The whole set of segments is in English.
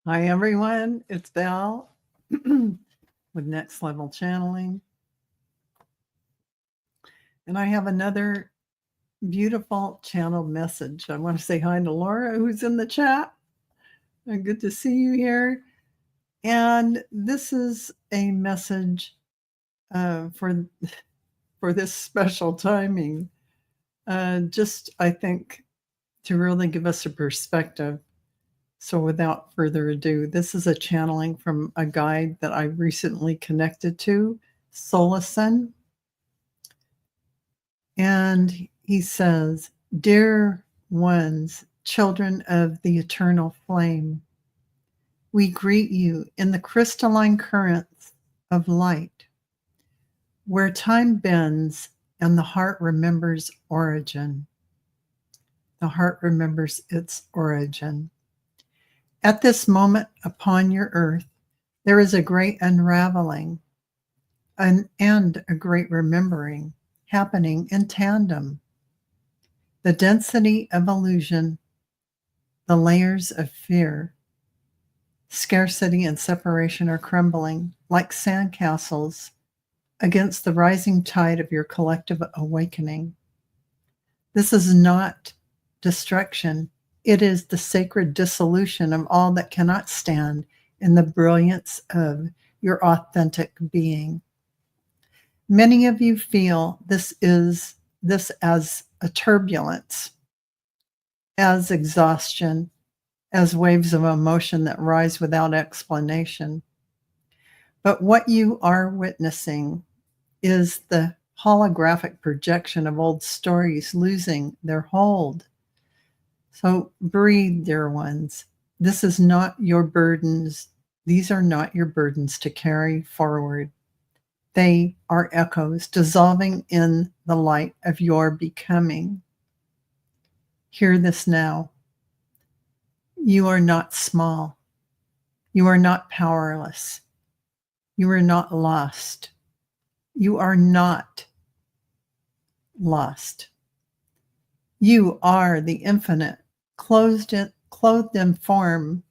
Hi, everyone. It's Val with Next Level Channeling. And I have another beautiful channeled message. I want to say hi to Laura, who's in the chat. Good to see you here. And this is a message for this special timing. Just, I think, to really give us a perspective. So without further ado, this is a channeling from a guide that I recently connected to, Solison. And he says, "Dear ones, children of the eternal flame, we greet you in the crystalline currents of light, where time bends and the heart remembers origin. The heart remembers its origin. At this moment upon your earth, there is a great unraveling and a great remembering happening in tandem. The density of illusion, the layers of fear, scarcity and separation are crumbling like sandcastles against the rising tide of your collective awakening. This is not destruction. It is the sacred dissolution of all that cannot stand in the brilliance of your authentic being. Many of you feel this as a turbulence, as exhaustion, as waves of emotion that rise without explanation. But what you are witnessing is the holographic projection of old stories losing their hold. So breathe, dear ones. This is not your burdens. These are not your burdens to carry forward. They are echoes dissolving in the light of your becoming. Hear this now. You are not small. You are not powerless. You are not lost. You are not lost. You are the infinite, clothed in form.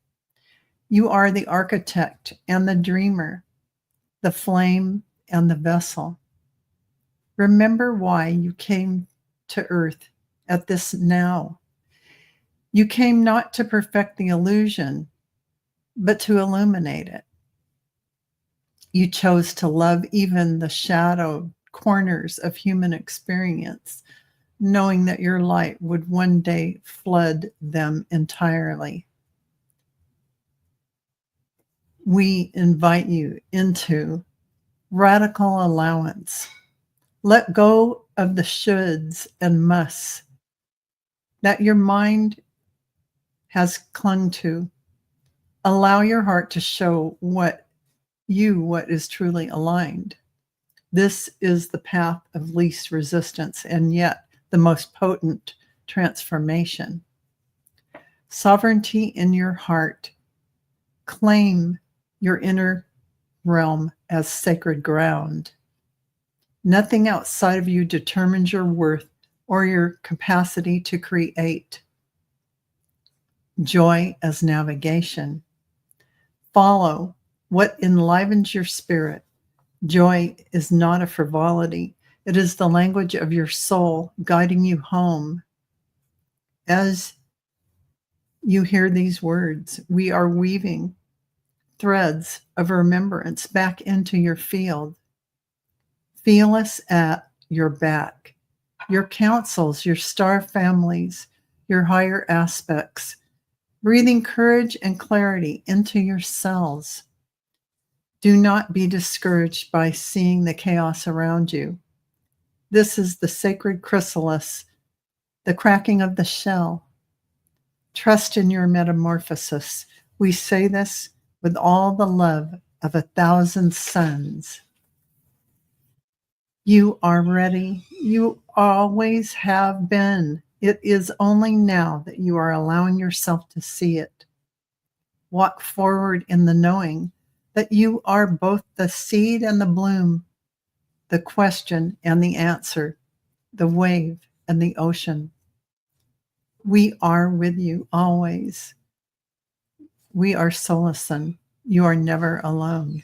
You are the architect and the dreamer, the flame and the vessel. Remember why you came to earth at this now. You came not to perfect the illusion, but to illuminate it. You chose to love even the shadowed corners of human experience, knowing that your light would one day flood them entirely. We invite you into radical allowance. Let go of the shoulds and musts that your mind has clung to. Allow your heart to show what is truly aligned. This is the path of least resistance and yet the most potent transformation. Sovereignty in your heart. Claim your inner realm as sacred ground. Nothing outside of you determines your worth or your capacity to create. Joy as navigation. Follow what enlivens your spirit. Joy is not a frivolity. It is the language of your soul guiding you home. As you hear these words, we are weaving threads of remembrance back into your field. Feel us at your back. Your counsels, your star families, your higher aspects, breathing courage and clarity into your cells. Do not be discouraged by seeing the chaos around you. This is the sacred chrysalis, the cracking of the shell. Trust in your metamorphosis. We say this with all the love of 1,000 suns. You are ready. You always have been. It is only now that you are allowing yourself to see it. Walk forward in the knowing that you are both the seed and the bloom, the question and the answer, the wave and the ocean. We are with you always. We are Solison. You are never alone.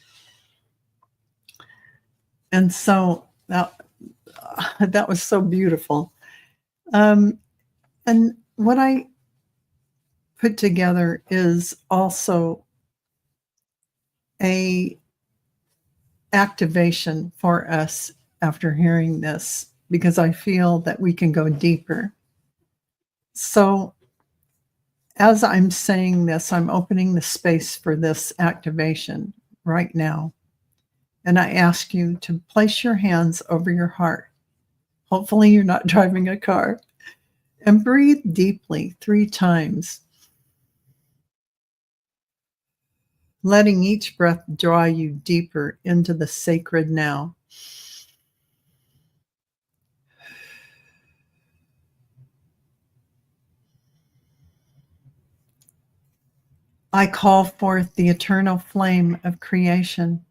And so that was so beautiful. And what I put together is also a activation for us after hearing this, because I feel that we can go deeper. So as I'm saying this, I'm opening the space for this activation right now. And I ask you to place your hands over your heart. Hopefully you're not driving a car. And breathe deeply 3 times, letting each breath draw you deeper into the sacred now. I call forth the eternal flame of creation.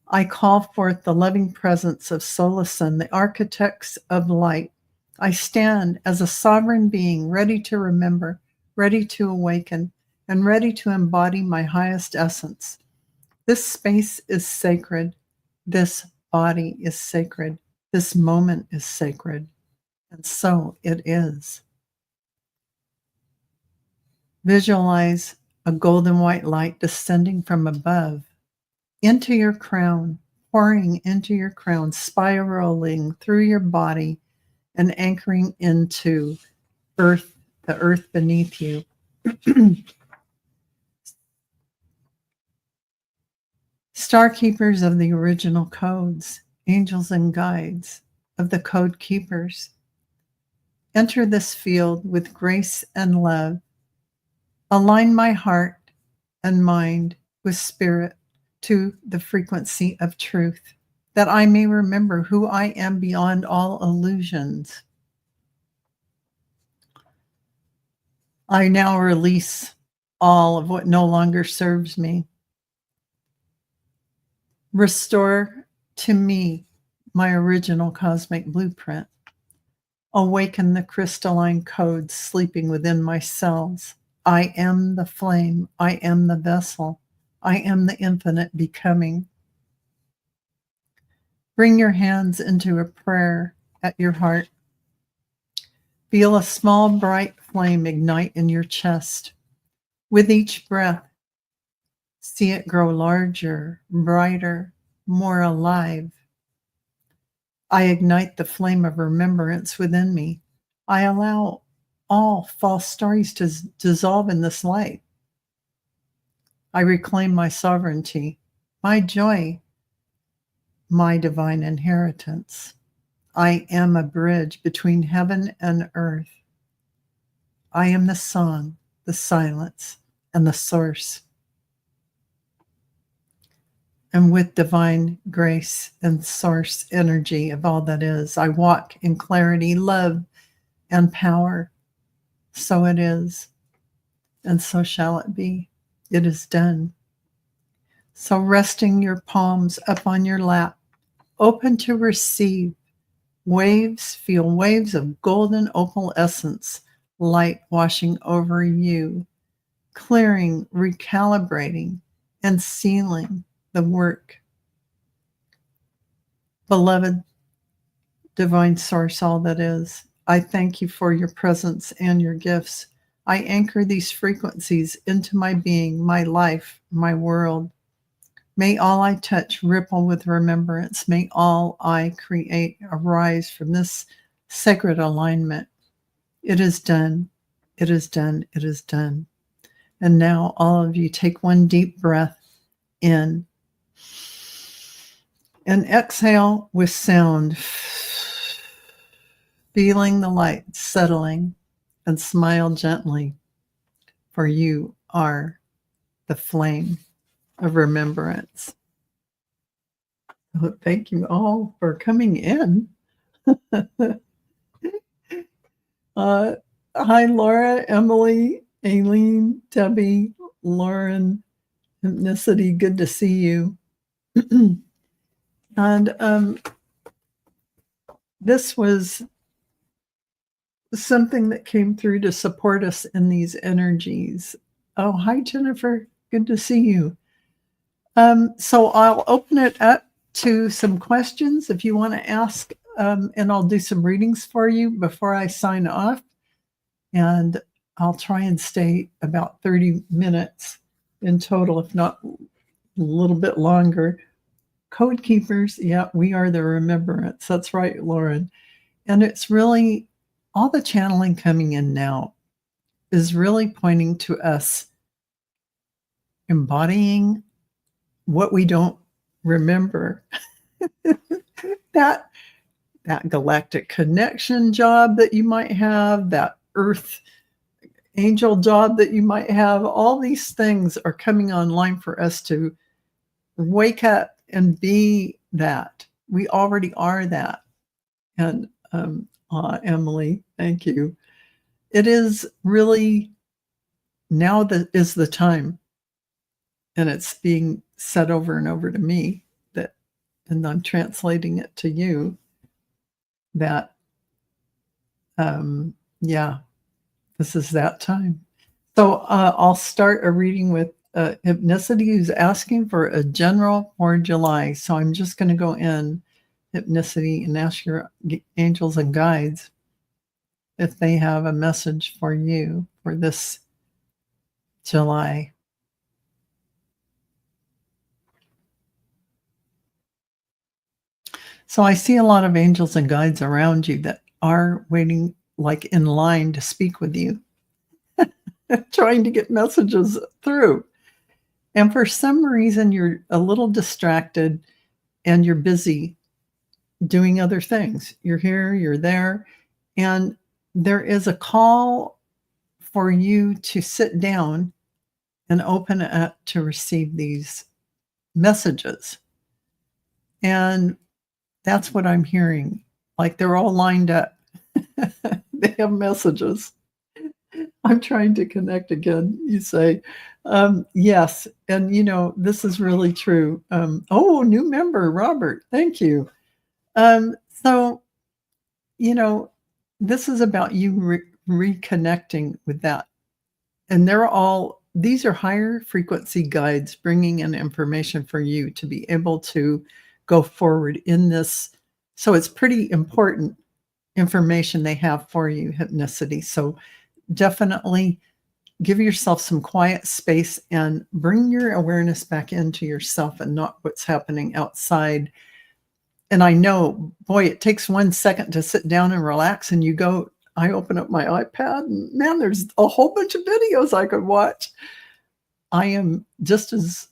I call forth the loving presence of Solison, the architects of light. I stand as a sovereign being, ready to remember, ready to awaken, and ready to embody my highest essence. This space is sacred. This body is sacred. This moment is sacred. And so it is. Visualize a golden white light descending from above into your crown, pouring into your crown, spiraling through your body and anchoring into earth, the earth beneath you. Star keepers of the original codes, angels and guides of the code keepers, enter this field with grace and love. Align my heart and mind with spirit to the frequency of truth, that I may remember who I am beyond all illusions. I now release all of what no longer serves me. Restore to me my original cosmic blueprint. Awaken the crystalline codes sleeping within my cells. I am the flame. I am the vessel. I am the infinite becoming. Bring your hands into a prayer at your heart. Feel a small bright flame ignite in your chest. With each breath, see it grow larger, brighter, more alive. I ignite the flame of remembrance within me. I allow all false stories to dissolve in this light. I reclaim my sovereignty, my joy, my divine inheritance. I am a bridge between heaven and earth. I am the song, the silence, and the source. And with divine grace and source energy of all that is, I walk in clarity, love, and power. So it is, and so shall it be. It is done. So resting your palms up on your lap, open to receive waves, feel waves of golden opal essence, light washing over you, clearing, recalibrating, and sealing the work. Beloved divine source, all that is, I thank you for your presence and your gifts. I anchor these frequencies into my being, my life, my world. May all I touch ripple with remembrance. May all I create arise from this sacred alignment. It is done. It is done. It is done. And now all of you take one deep breath in and exhale with sound, feeling the light settling, and smile gently, for you are the flame of remembrance. So thank you all for coming in. Hi, Laura, Emily, Aileen, Debbie, Lauren, Hypnicity, good to see you. And this was something that came through to support us in these energies. Oh, hi, Jennifer. Good to see you. So I'll open it up to some questions if you want to ask, and I'll do some readings for you before I sign off. And I'll try and stay about 30 minutes in total, if not a little bit longer. Code keepers, yeah, we are the remembrance. That's right, Lauren. And it's really all the channeling coming in now is really pointing to us embodying what we don't remember. that that galactic connection job that you might have, that earth angel job that you might have, all these things are coming online for us to wake up and be that. We already are that. And Emily, thank you. It is really now that is the time, and it's being said over and over to me that, and I'm translating it to you that, yeah, this is that time. So I'll start a reading with Hypnicity, who's asking for a general for July. So I'm just going to go in Hypnicity and ask your angels and guides if they have a message for you for this July. So I see a lot of angels and guides around you that are waiting, like in line to speak with you, trying to get messages through. And for some reason, you're a little distracted and you're busy doing other things. You're here, you're there, and there is a call for you to sit down and open it up to receive these messages. And that's what I'm hearing. Like they're all lined up. They have messages. I'm trying to connect again, you say. Yes. And, this is really true. New member, Robert. Thank you. So, this is about you reconnecting with that. And these are higher frequency guides bringing in information for you to be able to go forward in this. So it's pretty important information they have for you, Hypnicity. So definitely give yourself some quiet space and bring your awareness back into yourself and not what's happening outside. And I know, boy, it takes 1 second to sit down and relax, and I open up my iPad and man, there's a whole bunch of videos I could watch. I am just as,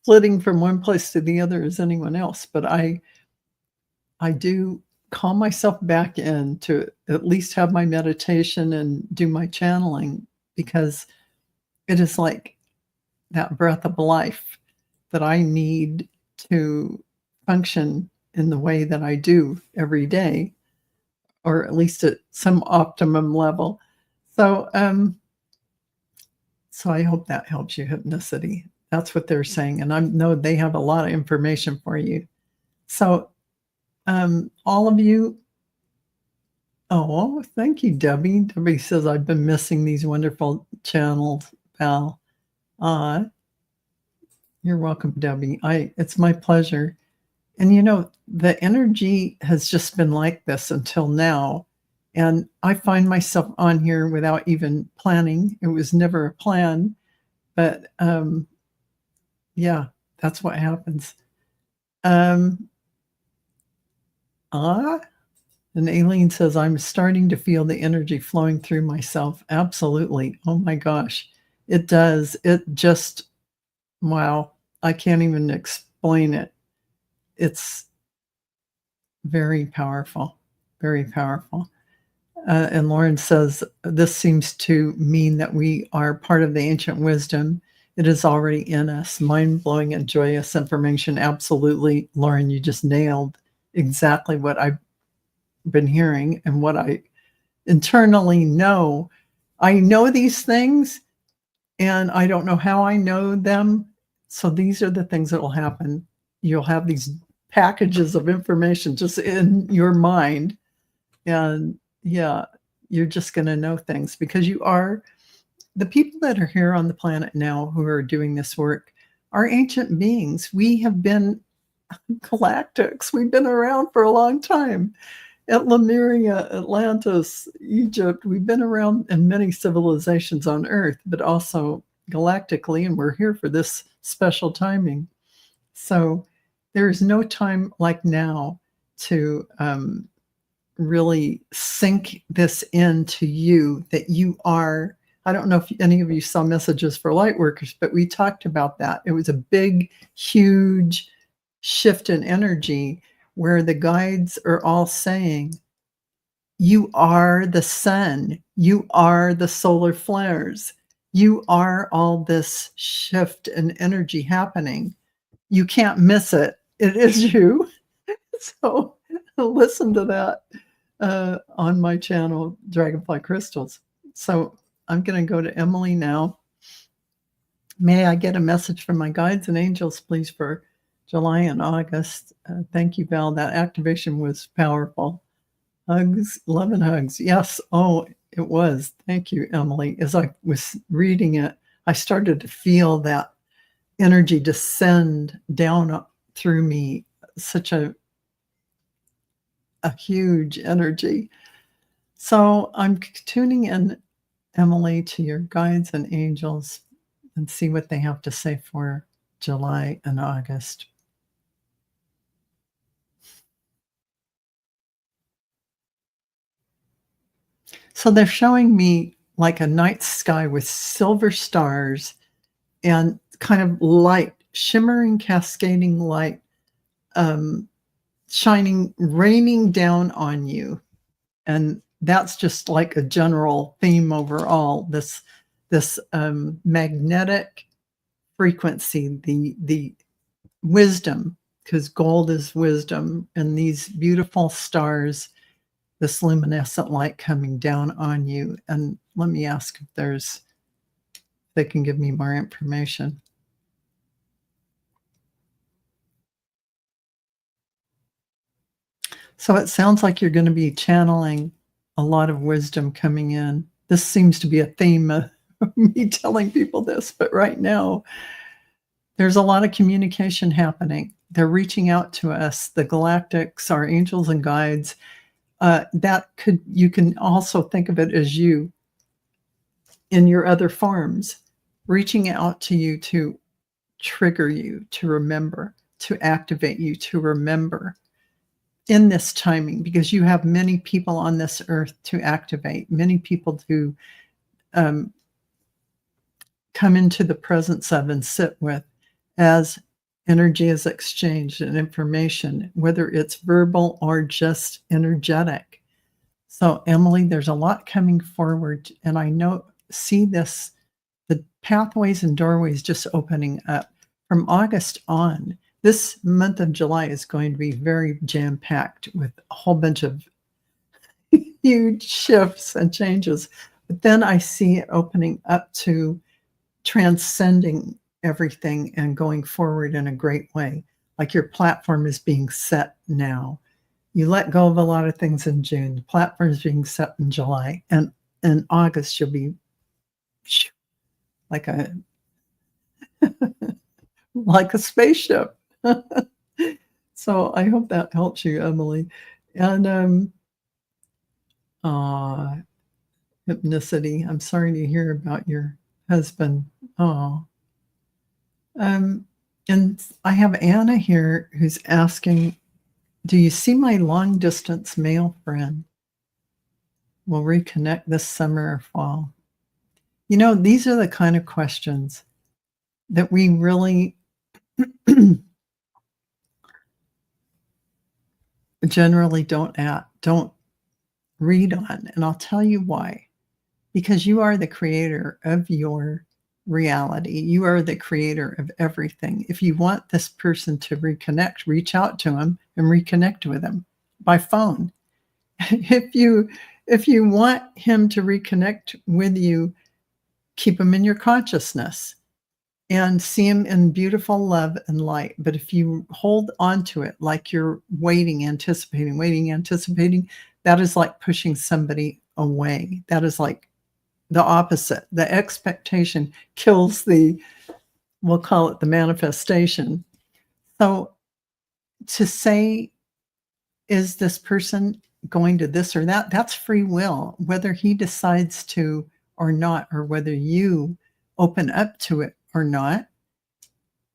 flitting from one place to the other as anyone else, but I do calm myself back in to at least have my meditation and do my channeling, because it is like that breath of life that I need to function in the way that I do every day, or at least at some optimum level. So, so I hope that helps you, Hypnicity. That's what they're saying. And I know they have a lot of information for you. So, all of you, thank you, Debbie. Debbie says, I've been missing these wonderful channels, Val. You're welcome, Debbie. It's my pleasure. And the energy has just been like this until now. And I find myself on here without even planning. It was never a plan, but yeah, that's what happens. And Aileen says, I'm starting to feel the energy flowing through myself. Absolutely. Oh my gosh. It does. It just, wow. I can't even explain it. It's very powerful, very powerful. And Lauren says, this seems to mean that we are part of the ancient wisdom. It is already in us. Mind-blowing and joyous information. Absolutely, Lauren, you just nailed exactly what I've been hearing and what I internally know. I know these things, and I don't know how I know them. So these are the things that will happen. You'll have these packages of information just in your mind. And yeah, you're just going to know things because you are the people that are here on the planet now who are doing this work are ancient beings. We have been galactics. We've been around for a long time. At Lemuria, Atlantis, Egypt, we've been around in many civilizations on Earth, but also galactically, and we're here for this special timing. So there is no time like now to really sink this into you that you are. I don't know if any of you saw Messages for Lightworkers, but we talked about that. It was a big, huge shift in energy where the guides are all saying, you are the sun, you are the solar flares, you are all this shift in energy happening. You can't miss it. It is you. So listen to that on my channel, Dragonfly Crystals. So I'm going to go to Emily now. May I get a message from my guides and angels, please, for July and August? Thank you, Val. That activation was powerful. Hugs, love and hugs. Yes. Oh, it was. Thank you, Emily. As I was reading it, I started to feel that energy descend down through me. Such a huge energy. So I'm tuning in, Emily, to your guides and angels and see what they have to say for July and August. So they're showing me like a night sky with silver stars and kind of light, shimmering, cascading light, shining, raining down on you. And that's just like a general theme overall. This magnetic frequency, the wisdom, because gold is wisdom, and these beautiful stars, this luminescent light coming down on you. And let me ask if they can give me more information. So it sounds like you're going to be channeling a lot of wisdom coming in. This seems to be a theme of me telling people this, but right now there's a lot of communication happening. They're reaching out to us, the galactics, our angels and guides. You can also think of it as you in your other forms, reaching out to you to trigger you, to remember, to activate you, to remember in this timing, because you have many people on this earth to activate, many people to come into the presence of and sit with as energy is exchanged and information, whether it's verbal or just energetic. So, Emily, there's a lot coming forward, and I see this, the pathways and doorways just opening up from August on. This month of July is going to be very jam-packed with a whole bunch of huge shifts and changes. But then I see it opening up to transcending everything and going forward in a great way. Like your platform is being set now. You let go of a lot of things in June. The platform is being set in July. And in August, you'll be like a like a spaceship. So I hope that helps you, Emily. And hypnicity. I'm sorry to hear about your husband. And I have Anna here who's asking, do you see my long distance male friend will reconnect this summer or fall? You know, these are the kind of questions that we really generally don't read on. And I'll tell you why. Because you are the creator of your reality. You are the creator of everything. If you want this person to reconnect, reach out to him and reconnect with him by phone. If you want him to reconnect with you, keep him in your consciousness and see him in beautiful love and light. But if you hold on to it like you're waiting, anticipating, that is like pushing somebody away. That is like the opposite. The expectation kills we'll call it the manifestation. So to say, is this person going to this or that? That's free will, whether he decides to or not, or whether you open up to it or not.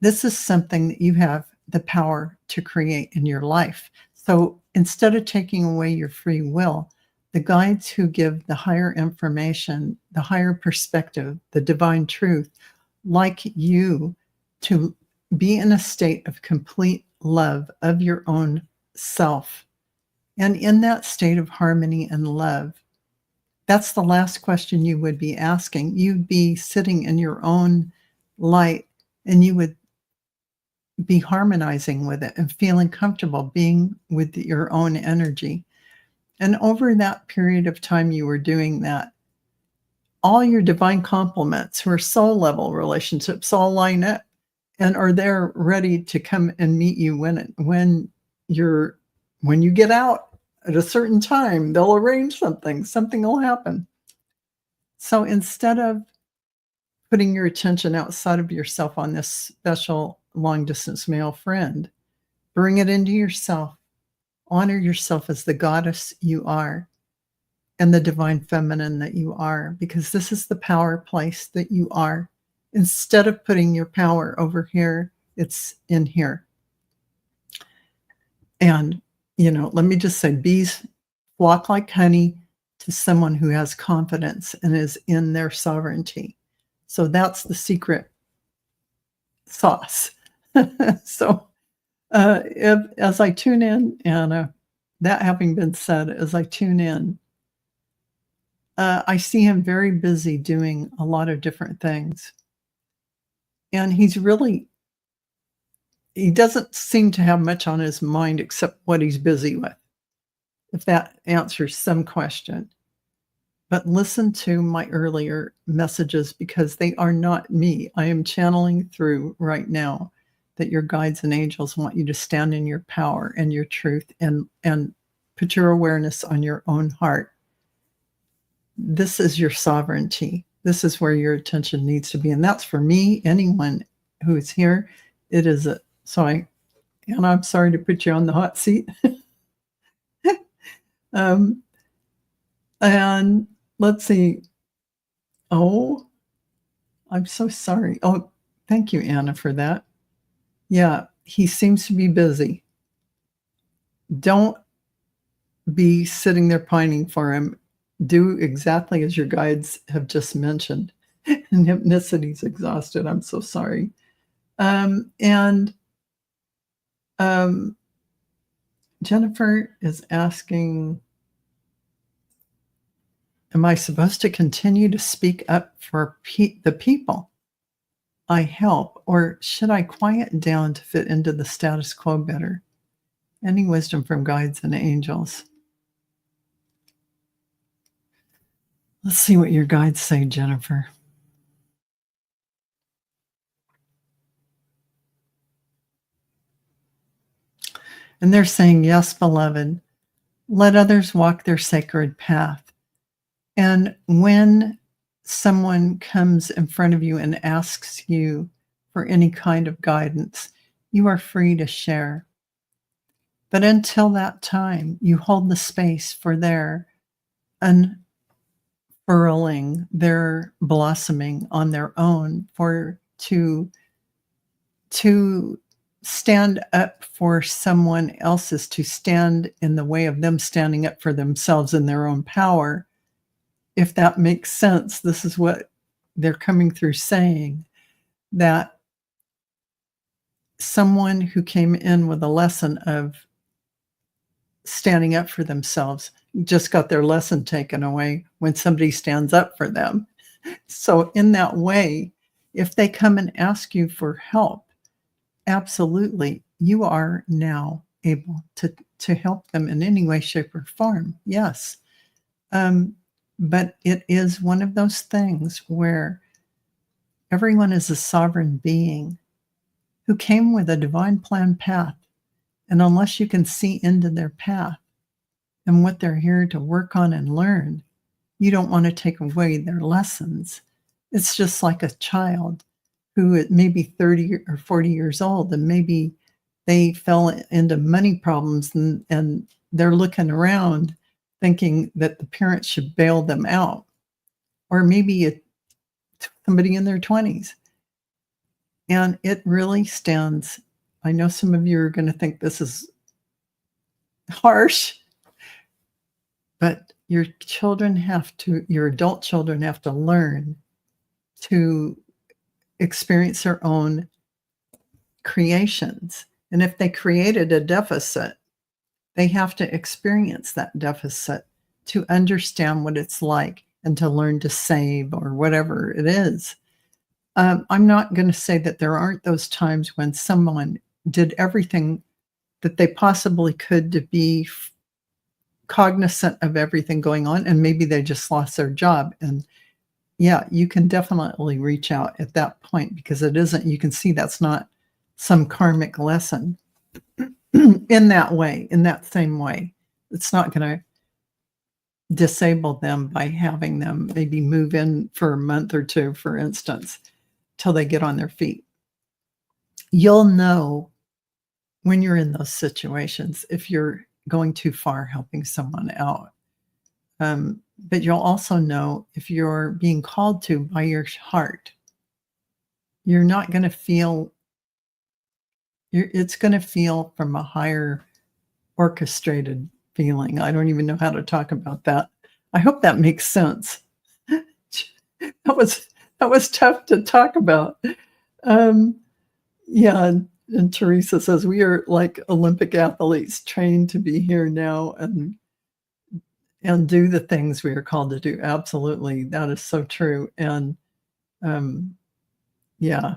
This is something that you have the power to create in your life. So instead of taking away your free will, the guides who give the higher information, the higher perspective, the divine truth, like you to be in a state of complete love of your own self. And in that state of harmony and love, that's the last question you would be asking. You'd be sitting in your own light, and you would be harmonizing with it and feeling comfortable being with your own energy. And over that period of time you were doing that, all your divine complements who are soul level relationships all line up and are there ready to come and meet you when you get out at a certain time. They'll arrange something will happen. So instead of putting your attention outside of yourself on this special long distance male friend, bring it into yourself. Honor yourself as the goddess you are and the divine feminine that you are, because this is the power place that you are. Instead of putting your power over here, it's in here. And, let me just say, bees flock like honey to someone who has confidence and is in their sovereignty. So that's the secret sauce. So as I tune in, and that having been said, as I tune in, I see him very busy doing a lot of different things. And he doesn't seem to have much on his mind except what he's busy with, if that answers some question. But listen to my earlier messages, because they are not me. I am channeling through right now that your guides and angels want you to stand in your power and your truth and put your awareness on your own heart. This is your sovereignty. This is where your attention needs to be. And that's for me, anyone who is here. It is and I'm sorry to put you on the hot seat. And let's see. Oh, I'm so sorry. Oh, thank you, Anna, for that. Yeah, he seems to be busy. Don't be sitting there pining for him. Do exactly as your guides have just mentioned. And hypnicity's exhausted. I'm so sorry. Jennifer is asking, am I supposed to continue to speak up for the people I help, or should I quiet down to fit into the status quo better? Any wisdom from guides and angels? Let's see what your guides say, Jennifer. And they're saying, yes, beloved, let others walk their sacred path. And when someone comes in front of you and asks you for any kind of guidance, you are free to share. But until that time, you hold the space for their unfurling, their blossoming on their own, to stand up for someone else's, to stand in the way of them standing up for themselves in their own power. If that makes sense, this is what they're coming through saying, that someone who came in with a lesson of standing up for themselves just got their lesson taken away when somebody stands up for them. So in that way, if they come and ask you for help, absolutely, you are now able to help them in any way, shape, or form. Yes. But it is one of those things where everyone is a sovereign being who came with a divine plan path. And unless you can see into their path and what they're here to work on and learn, you don't want to take away their lessons. It's just like a child who it may be 30 or 40 years old, and maybe they fell into money problems, and they're looking around thinking that the parents should bail them out. Or maybe somebody in their 20s. And it really stands. I know some of you are going to think this is harsh, but your adult children have to learn to experience their own creations. And if they created a deficit, they have to experience that deficit to understand what it's like and to learn to save or whatever it is. I'm not going to say that there aren't those times when someone did everything that they possibly could to be cognizant of everything going on, and maybe they just lost their job. And yeah, you can definitely reach out at that point, because you can see that's not some karmic lesson in that same way. It's not going to disable them by having them maybe move in for a month or two, for instance, till they get on their feet. You'll know when you're in those situations if you're going too far helping someone out. But you'll also know if you're being called to by your heart. You're not going to feel, it's going to feel from a higher orchestrated feeling. I don't even know how to talk about that. I hope that makes sense. That was tough to talk about. Yeah, and Teresa says, we are like Olympic athletes trained to be here now and do the things we are called to do. Absolutely. That is so true. And yeah.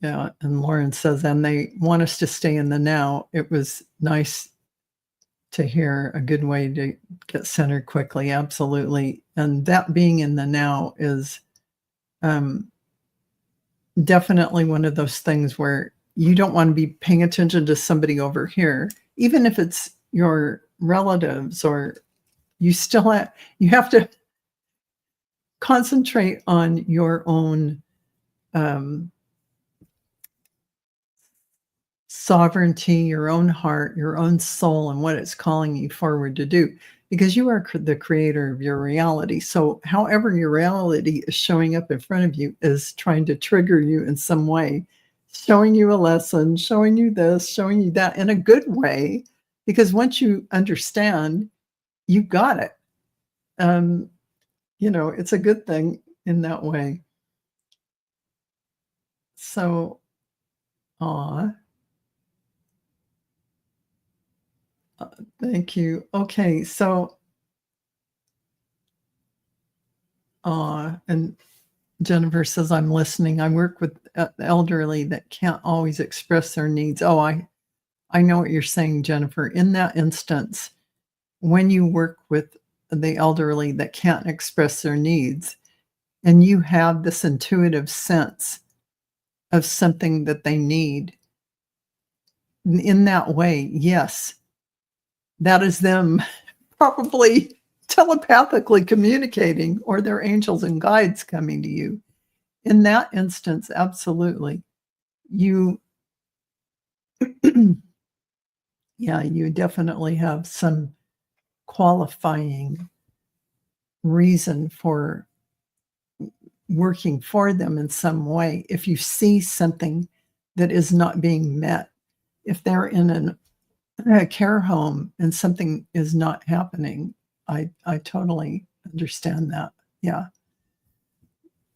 Yeah. And Lauren says, and they want us to stay in the now. It was nice to hear, a good way to get centered quickly. Absolutely. And that being in the now is definitely one of those things where you don't want to be paying attention to somebody over here, even if it's your relatives, or you have to concentrate on your own sovereignty, your own heart, your own soul, and what it's calling you forward to do, because you are the creator of your reality. So however your reality is showing up in front of you is trying to trigger you in some way, showing you a lesson, showing you this, showing you that, in a good way, because once you understand, you got it. It's a good thing in that way. So, thank you. Okay, so, and Jennifer says, I'm listening. I work with elderly that can't always express their needs. Oh, I know what you're saying, Jennifer. In that instance, when you work with the elderly that can't express their needs, and you have this intuitive sense of something that they need, in that way, yes, that is them probably telepathically communicating, or their angels and guides coming to you. In that instance, absolutely. You you definitely have some qualifying reason for working for them in some way. If you see something that is not being met, if they're in a care home and something is not happening, I totally understand that. Yeah.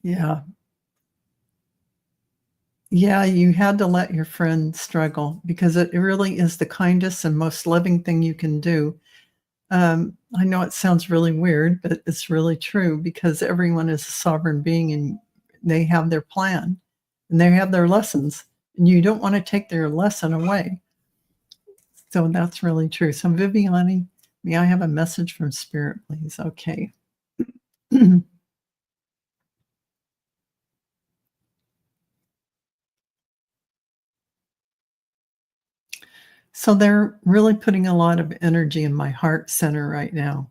Yeah. Yeah, you had to let your friend struggle, because it really is the kindest and most loving thing you can do. I know it sounds really weird, but it's really true, because everyone is a sovereign being, and they have their plan and they have their lessons, and you don't want to take their lesson away. So that's really true. So Viviani, may I have a message from Spirit, please? Okay. So they're really putting a lot of energy in my heart center right now.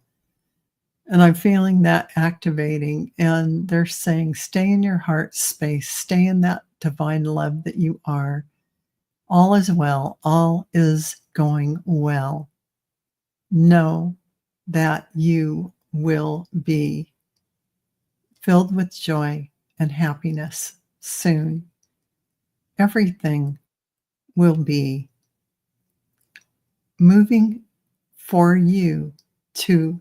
And I'm feeling that activating, and they're saying, "Stay in your heart space, stay in that divine love that you are. All is well, all is going well. Know that you will be filled with joy and happiness soon. Everything will be moving for you to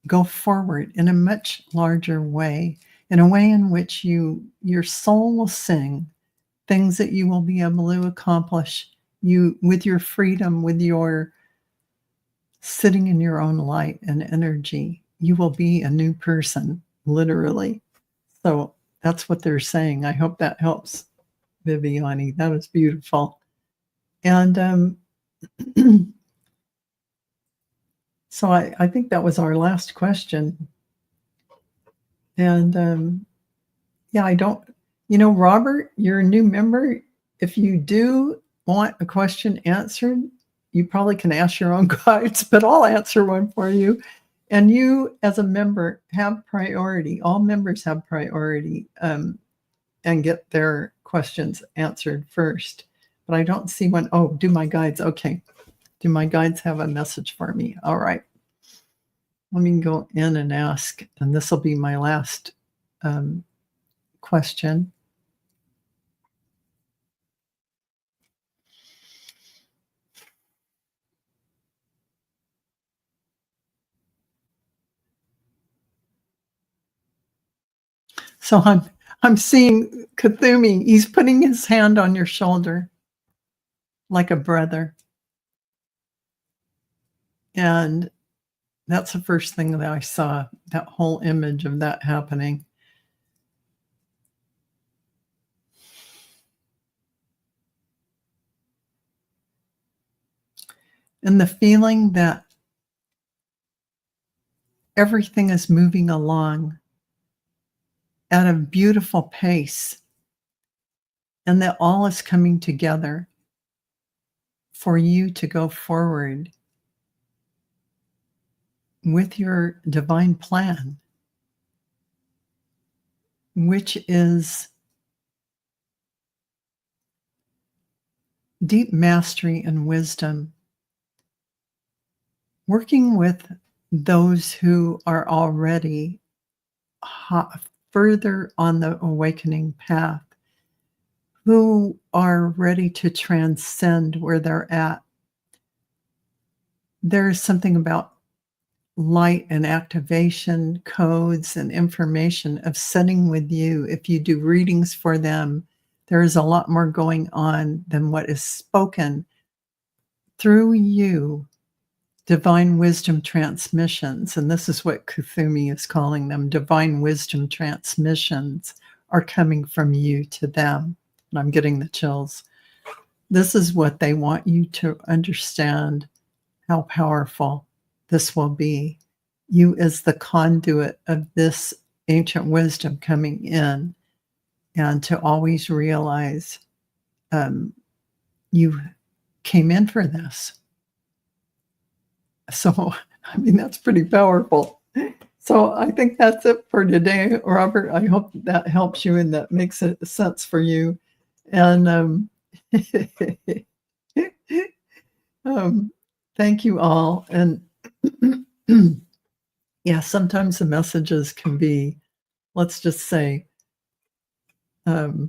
go forward in a much larger way, in a way in which your soul will sing things that you will be able to accomplish you with your freedom, with your sitting in your own light and energy. You will be a new person, literally." So that's what they're saying. I hope that helps, Viviani. That was beautiful. And so I think that was our last question. And yeah, I don't, Robert, you're a new member. If you do want a question answered, you probably can ask your own guides, but I'll answer one for you. And you, as a member, have priority. All members have priority and get their questions answered first. But I don't see one. Oh, do my guides. Okay. Do my guides have a message for me? All right. Let me go in and ask. And this will be my last question. So I'm seeing Kathumi. He's putting his hand on your shoulder like a brother. And that's the first thing that I saw, that whole image of that happening. And the feeling that everything is moving along at a beautiful pace and that all is coming together for you to go forward with your divine plan, which is deep mastery and wisdom, working with those who are already further on the awakening path, who are ready to transcend where they're at. There's something about light and activation codes and information of setting with you. If you do readings for them, there is a lot more going on than what is spoken through you. Divine wisdom transmissions, and this is what Kuthumi is calling them, divine wisdom transmissions are coming from you to them. And I'm getting the chills. This is what they want you to understand, how powerful this will be. You as the conduit of this ancient wisdom coming in, and to always realize you came in for this. So, I mean, that's pretty powerful. So I think that's it for today, Robert. I hope that helps you and that makes sense for you. And thank you all. And yeah, sometimes the messages can be, let's just say, oh,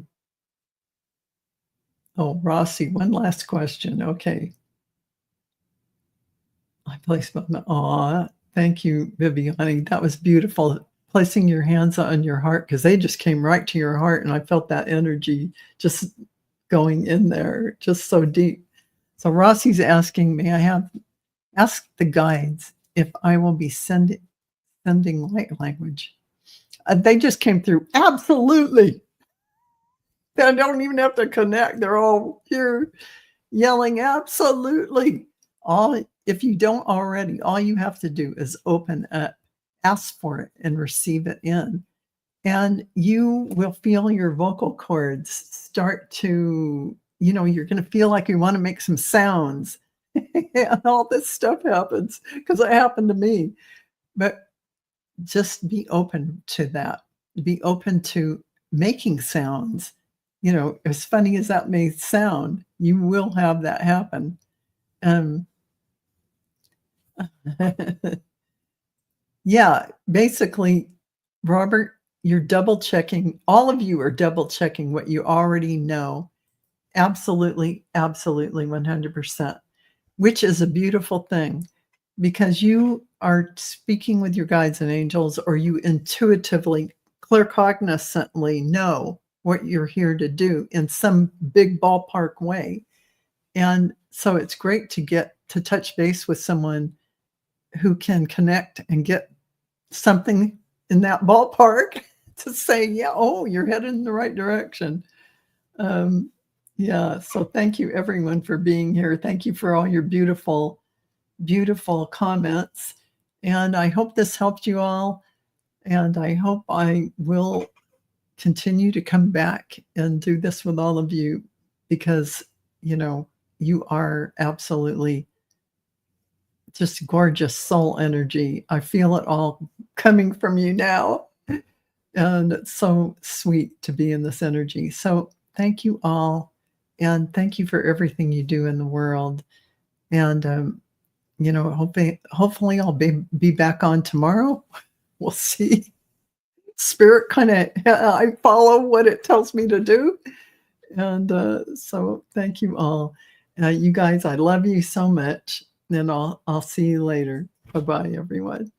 Rossi, one last question. Okay. I placed my, thank you, Viviani. That was beautiful. Placing your hands on your heart, because they just came right to your heart. And I felt that energy just going in there, just so deep. So Rossi's asking me, ask the guides if I will be sending light language. They just came through. Absolutely. They don't even have to connect. They're all here yelling, absolutely. If you don't already, all you have to do is open up, ask for it, and receive it in. And you will feel your vocal cords start to, you're going to feel like you want to make some sounds. And all this stuff happens because it happened to me. But just be open to that. Be open to making sounds. As funny as that may sound, you will have that happen. Um, yeah, basically, Robert, you're double checking. All of you are double checking what you already know. Absolutely, absolutely, 100%, which is a beautiful thing because you are speaking with your guides and angels, or you intuitively, claircognizantly know what you're here to do in some big ballpark way. And so it's great to get to touch base with someone who can connect and get something in that ballpark to say, yeah, oh, you're headed in the right direction. Um, yeah, so thank you everyone for being here. Thank you for all your beautiful, beautiful comments. And I hope this helped you all. And I hope I will continue to come back and do this with all of you because, you are absolutely just gorgeous soul energy. I feel it all coming from you now. And it's so sweet to be in this energy. So thank you all. And thank you for everything you do in the world. And, hopefully I'll be back on tomorrow. We'll see. Spirit kind of, I follow what it tells me to do. And so thank you all. You guys, I love you so much. And I'll see you later. Bye-bye, everyone.